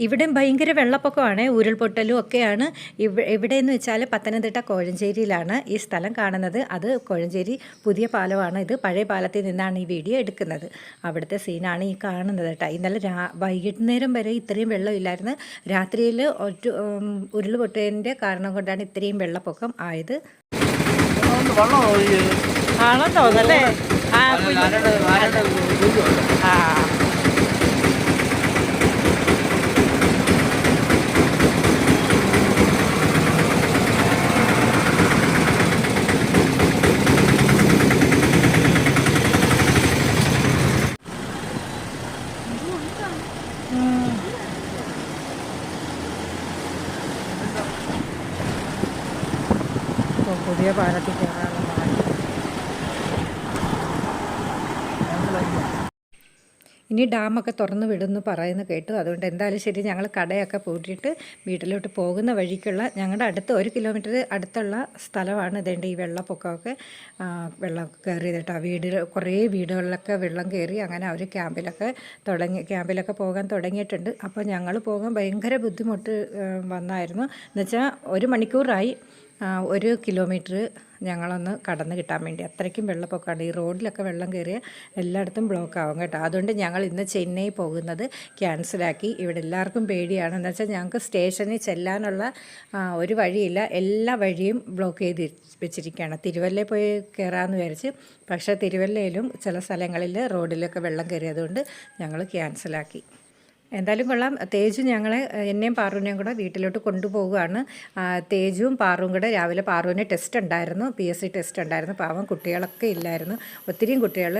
ഇവിടെയും ഭയങ്കര വെള്ളപ്പൊക്കമാണ്, ഉരുൾപൊട്ടലും ഒക്കെയാണ്. ഇവിടെയെന്ന് വെച്ചാൽ പത്തനംതിട്ട കോഴഞ്ചേരിയിലാണ് ഈ സ്ഥലം കാണുന്നത്. അത് കോഴഞ്ചേരി പുതിയ പാലമാണ്. ഇത് പഴയ പാലത്തിൽ നിന്നാണ് ഈ വീഡിയോ എടുക്കുന്നത്. അവിടുത്തെ സീനാണ് ഈ കാണുന്നത് കേട്ടോ. ഇന്നലെ വൈകുന്നേരം വരെ ഇത്രയും വെള്ളമില്ലായിരുന്നു. രാത്രിയിൽ ഉരുൾപൊട്ടലിൻ്റെ കാരണം കൊണ്ടാണ് ഇത്രയും വെള്ളപ്പൊക്കം ആയത്. ആണോ തോന്നല്ലേ? പുതിയ പാലത്തിൽ കയറാനുള്ള ഇനി ഡാമൊക്കെ തുറന്നു വിടുമെന്ന് പറയുന്നത് കേട്ടു. അതുകൊണ്ട് എന്തായാലും ശരി, ഞങ്ങൾ കടയൊക്കെ പൂട്ടിയിട്ട് വീട്ടിലോട്ട് പോകുന്ന വഴിക്കുള്ള ഞങ്ങളുടെ അടുത്ത് 1 കിലോമീറ്റർ അടുത്തുള്ള സ്ഥലമാണ്. ഇതേണ്ട ഈ വെള്ളപ്പൊക്കമൊക്കെ വെള്ളം കയറിയത് കേട്ടോ. കുറേ വീടുകളിലൊക്കെ വെള്ളം കയറി. അങ്ങനെ അവർ ക്യാമ്പിലൊക്കെ പോകാൻ തുടങ്ങിയിട്ടുണ്ട്. അപ്പോൾ ഞങ്ങൾ പോകാൻ ഭയങ്കര ബുദ്ധിമുട്ട് വന്നായിരുന്നു. എന്നുവെച്ചാൽ 1 മണിക്കൂറായി 1 കിലോമീറ്റർ ഞങ്ങളൊന്ന് കടന്ന് കിട്ടാൻ വേണ്ടി. അത്രയ്ക്കും വെള്ളപ്പൊക്കമാണ്. ഈ റോഡിലൊക്കെ വെള്ളം കയറിയ എല്ലായിടത്തും ബ്ലോക്ക് ആവും കേട്ടോ. അതുകൊണ്ട് ഞങ്ങൾ ഇന്ന് ചെന്നൈ പോകുന്നത് ക്യാൻസലാക്കി. ഇവിടെ എല്ലാവർക്കും പേടിയാണ്. എന്ന് വെച്ചാൽ ഞങ്ങൾക്ക് സ്റ്റേഷനിൽ ചെല്ലാനുള്ള ഒരു വഴിയില്ല, എല്ലാ വഴിയും ബ്ലോക്ക് ചെയ്ത് വെച്ചിരിക്കുകയാണ്. തിരുവല്ലയിൽ പോയി കയറാമെന്ന് വിചാരിച്ച്, പക്ഷേ തിരുവല്ലയിലും ചില സ്ഥലങ്ങളിൽ റോഡിലൊക്കെ വെള്ളം കയറിയതുകൊണ്ട് ഞങ്ങൾ ക്യാൻസലാക്കി. എന്തായാലും കൊള്ളാം. തേജു എന്നെയും പാറുവിനെയും കൂടെ വീട്ടിലോട്ട് കൊണ്ടുപോവുകയാണ്. തേജുവും പാറുവും കൂടെ രാവിലെ പാറുവിന് ടെസ്റ്റ് ഉണ്ടായിരുന്നു, PSC ടെസ്റ്റ് ഉണ്ടായിരുന്നു. പാവം കുട്ടികളൊക്കെ ഇല്ലായിരുന്നു. ഒത്തിരിയും കുട്ടികൾ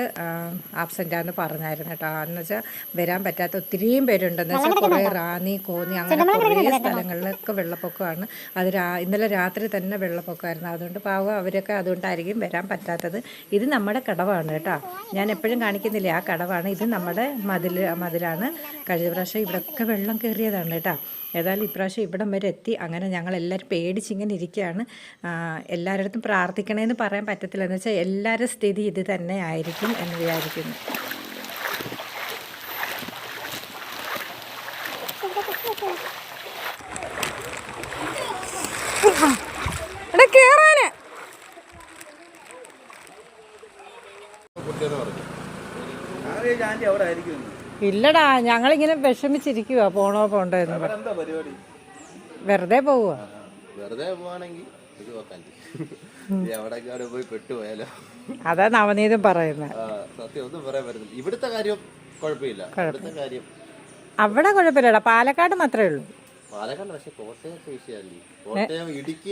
ആബ്സെൻ്റാന്ന് പറഞ്ഞായിരുന്നു കേട്ടോ. എന്ന് വെച്ചാൽ വരാൻ പറ്റാത്ത ഒത്തിരിയും പേരുണ്ടെന്ന് വെച്ചാൽ കുറേ റാന്നി, കോന്നി അങ്ങനെ കുറേ സ്ഥലങ്ങളിലൊക്കെ വെള്ളപ്പൊക്കമാണ്. അത് ഇന്നലെ രാത്രി തന്നെ വെള്ളപ്പൊക്കമായിരുന്നു. അതുകൊണ്ട് പാവം അവരൊക്കെ അതുകൊണ്ടായിരിക്കും വരാൻ പറ്റാത്തത്. ഇത് നമ്മുടെ കടവാണ് കേട്ടോ. ഞാൻ എപ്പോഴും കാണിക്കുന്നില്ലേ, ആ കടവാണ്. ഇത് നമ്മുടെ മതിലാണ്. കഴിഞ്ഞ പ്രാവശ്യം ഇവിടെയൊക്കെ വെള്ളം കയറിയതാണ് കേട്ടോ. ഏതായാലും ഇപ്രാവശ്യം ഇവിടം വരെ എത്തി. അങ്ങനെ ഞങ്ങളെല്ലാവരും പേടിച്ചിങ്ങനെ ഇരിക്കുകയാണ്. എല്ലാവരുടെ പ്രാർത്ഥിക്കണമെന്ന് പറയാൻ പറ്റത്തില്ല. എന്ന് വെച്ചാൽ എല്ലാവരുടെ സ്ഥിതി ഇത് തന്നെ ആയിരിക്കും എന്ന് വിചാരിക്കുന്നു. ഇല്ലടാ, ഞങ്ങളിങ്ങനെ വിഷമിച്ചിരിക്കുക, പോണോ പോണ്ടോ എന്ന് വെറുതെ പോവുക. അതാ നവനീതും പറയുന്നത്. ഇവിടുത്തെ കാര്യം കുഴപ്പമില്ല. അവിടെ കുഴപ്പമില്ലടാ, പാലക്കാട് മാത്രമേ ഉള്ളൂ. പാലക്കാട് പക്ഷെ കോട്ടയത്തെ വിഷയമല്ലേ. കോട്ടയം, ഇടുക്കി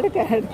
എടുക്കാം.